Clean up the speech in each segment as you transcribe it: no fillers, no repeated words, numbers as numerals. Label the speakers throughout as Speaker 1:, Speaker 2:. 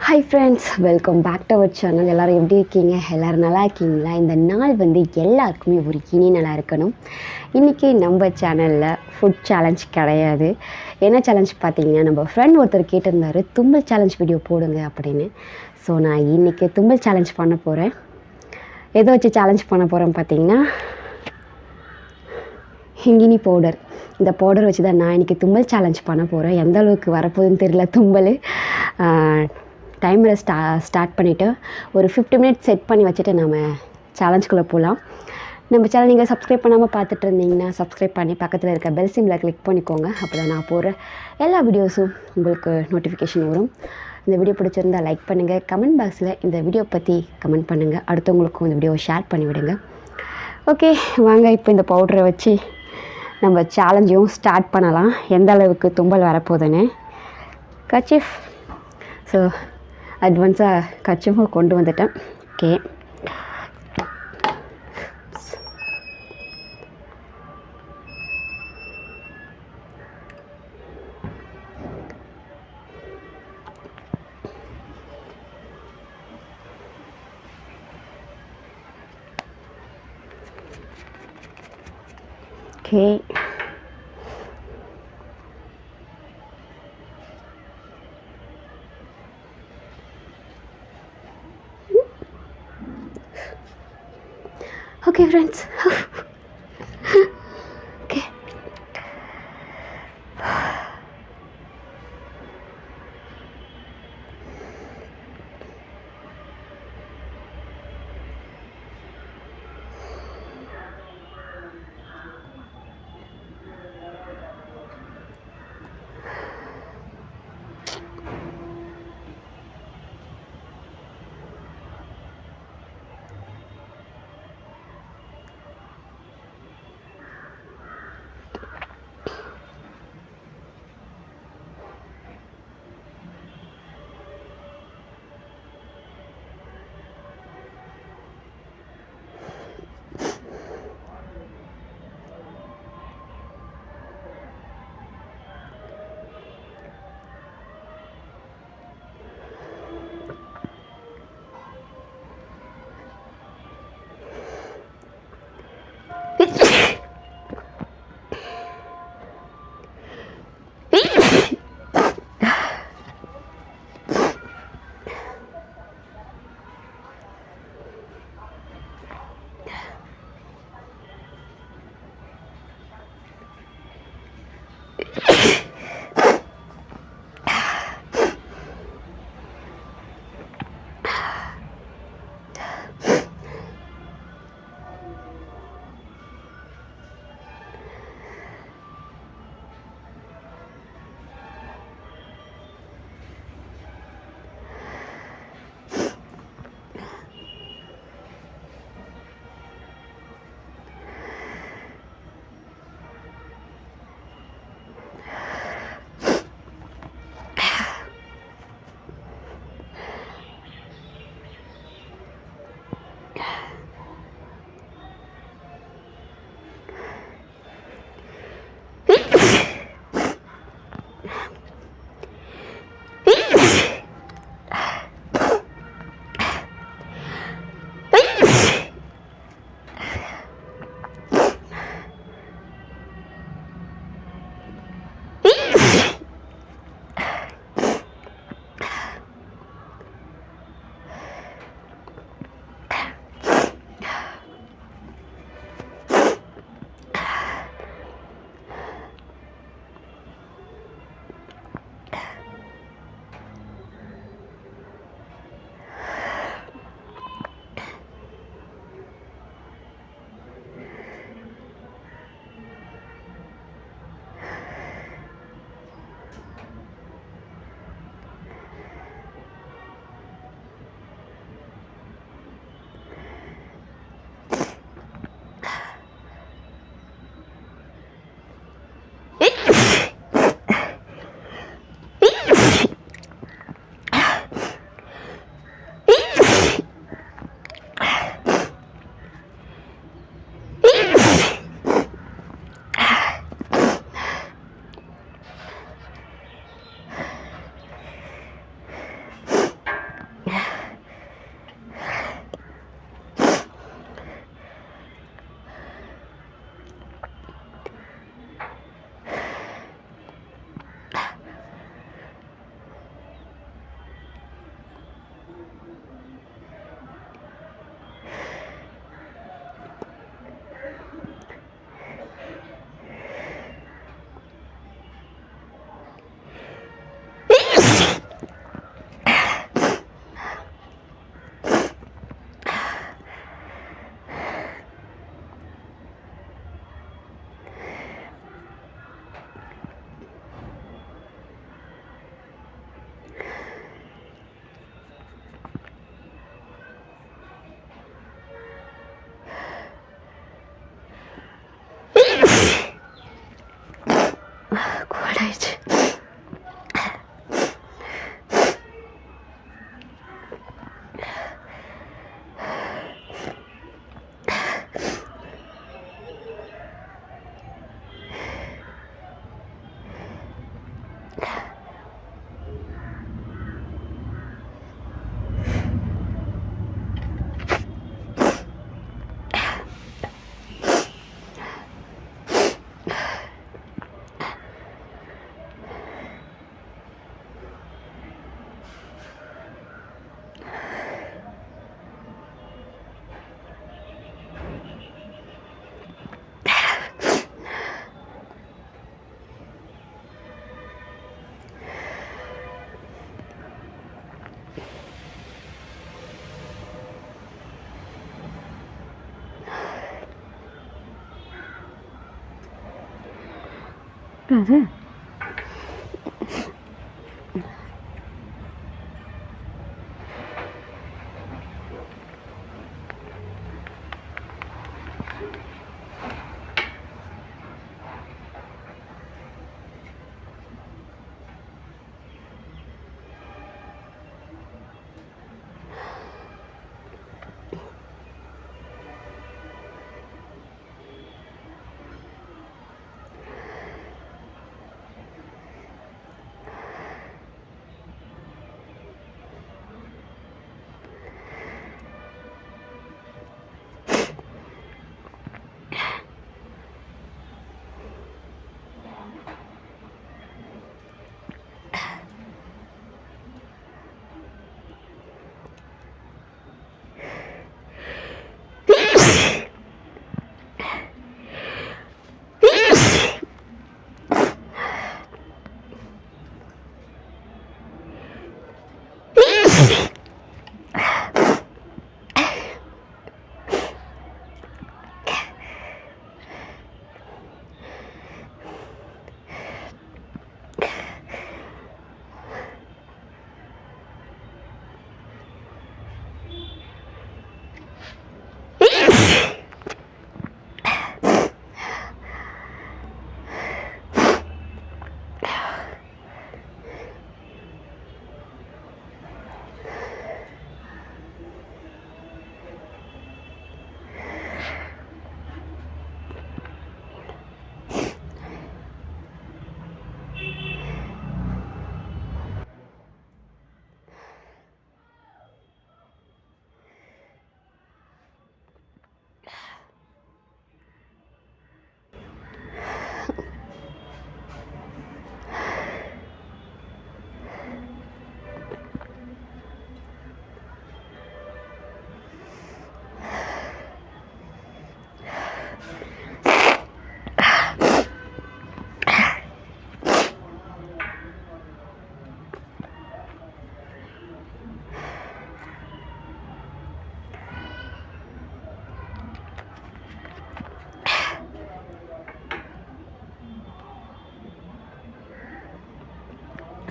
Speaker 1: Hi friends, welcome back to our channel. எல்லோரும் எப்படி இருக்கீங்க? எல்லோரும் நல்லா இருக்கீங்களா? இந்த நாள் எல்லாருக்குமே ஒரு இனி நல்லா இருக்கணும். இன்றைக்கி நம்ம சேனலில் ஃபுட் சேலஞ்ச் கிடையாது. என்ன சேலஞ்ச் பார்த்தீங்கன்னா, நம்ம ஃப்ரெண்ட் ஒருத்தர் கேட்டிருந்தார், தும்பல் சேலஞ்ச் வீடியோ போடுங்க அப்படின்னு. ஸோ நான் இன்றைக்கி தும்பல் சேலஞ்ச் பண்ண போகிறேன். எதை வச்சு சேலஞ்ச் பண்ண போகிறேன்னு பார்த்தீங்கன்னா, ஹிங்கினி பவுடர். இந்த பவுடர் வச்சு தான் நான் இன்றைக்கி தும்பல் சேலஞ்ச் பண்ண போகிறேன். எந்த அளவுக்கு வரப்போகுதுன்னு தெரியல தும்பல். டைமரை ஸ்டார்ட் பண்ணிவிட்டு ஒரு 50 மினிட்ஸ் செட் பண்ணி வச்சுட்டு நம்ம சேலஞ்சுக்குள்ளே போகலாம். நம்ம சேனல் நீங்கள் சப்ஸ்கிரைப் பண்ணாமல் பார்த்துட்டு இருந்தீங்கன்னா சப்ஸ்கிரைப் பண்ணி பக்கத்தில் இருக்க பெல் சிம்மில் கிளிக் பண்ணிக்கோங்க. அப்போ தான் நான் போகிற எல்லா வீடியோஸும் உங்களுக்கு நோட்டிஃபிகேஷன் வரும். இந்த வீடியோ பிடிச்சிருந்தால் லைக் பண்ணுங்கள். கமெண்ட் பாக்ஸில் இந்த வீடியோ பற்றி கமெண்ட் பண்ணுங்கள். அடுத்தவங்களுக்கும் இந்த வீடியோவை ஷேர் பண்ணிவிடுங்க. ஓகே, வாங்க இப்போ இந்த பவுடரை வச்சு நம்ம சேலஞ்சையும் ஸ்டார்ட் பண்ணலாம். எந்த அளவுக்கு தும்பல் வரப்போகுதுன்னு. கர்ச்சீஃப். ஸோ அட்வான்ஸாக கர்ச்சீஃபும் கொண்டு வந்துட்டேன். Okay, okay. Okay friends. Okay. கோடாயிடுச்சு. அது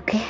Speaker 1: ஓகே.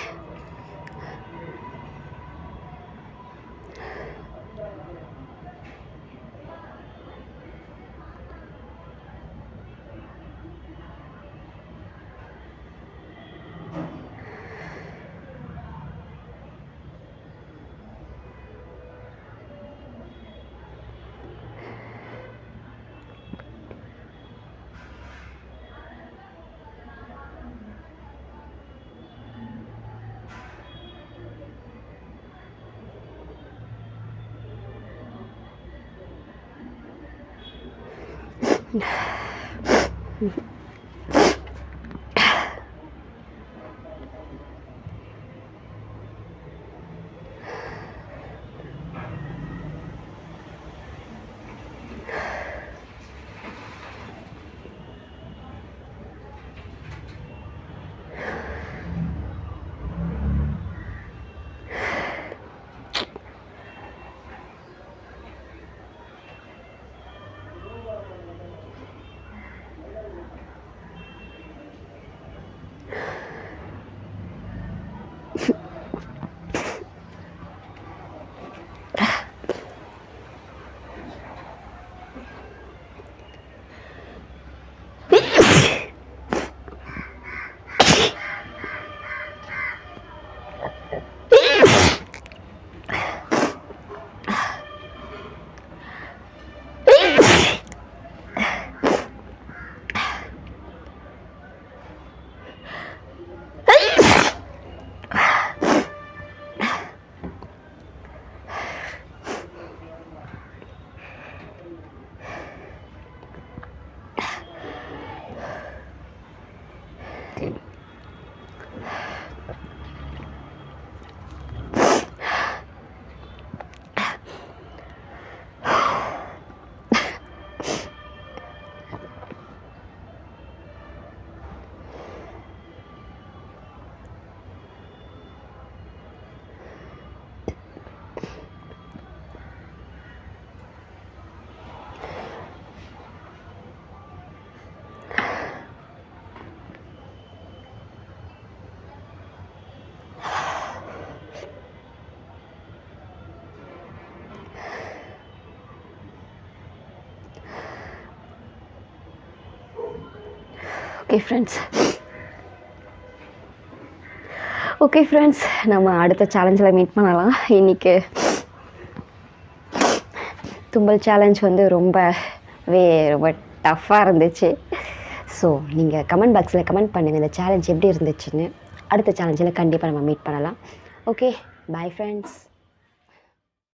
Speaker 1: ஓகே ஃப்ரெண்ட்ஸ் நம்ம அடுத்த சேலஞ்சில் மீட் பண்ணலாம். இன்றைக்கி தும்பல் சேலஞ்ச் வந்து ரொம்ப டஃப்பாக இருந்துச்சு. ஸோ நீங்கள் கமெண்ட் பாக்ஸில் கமெண்ட் பண்ணுங்கள் இந்த சேலஞ்ச் எப்படி இருந்துச்சுன்னு. அடுத்த சேலஞ்சில் கண்டிப்பாக நம்ம மீட் பண்ணலாம். Okay, bye friends.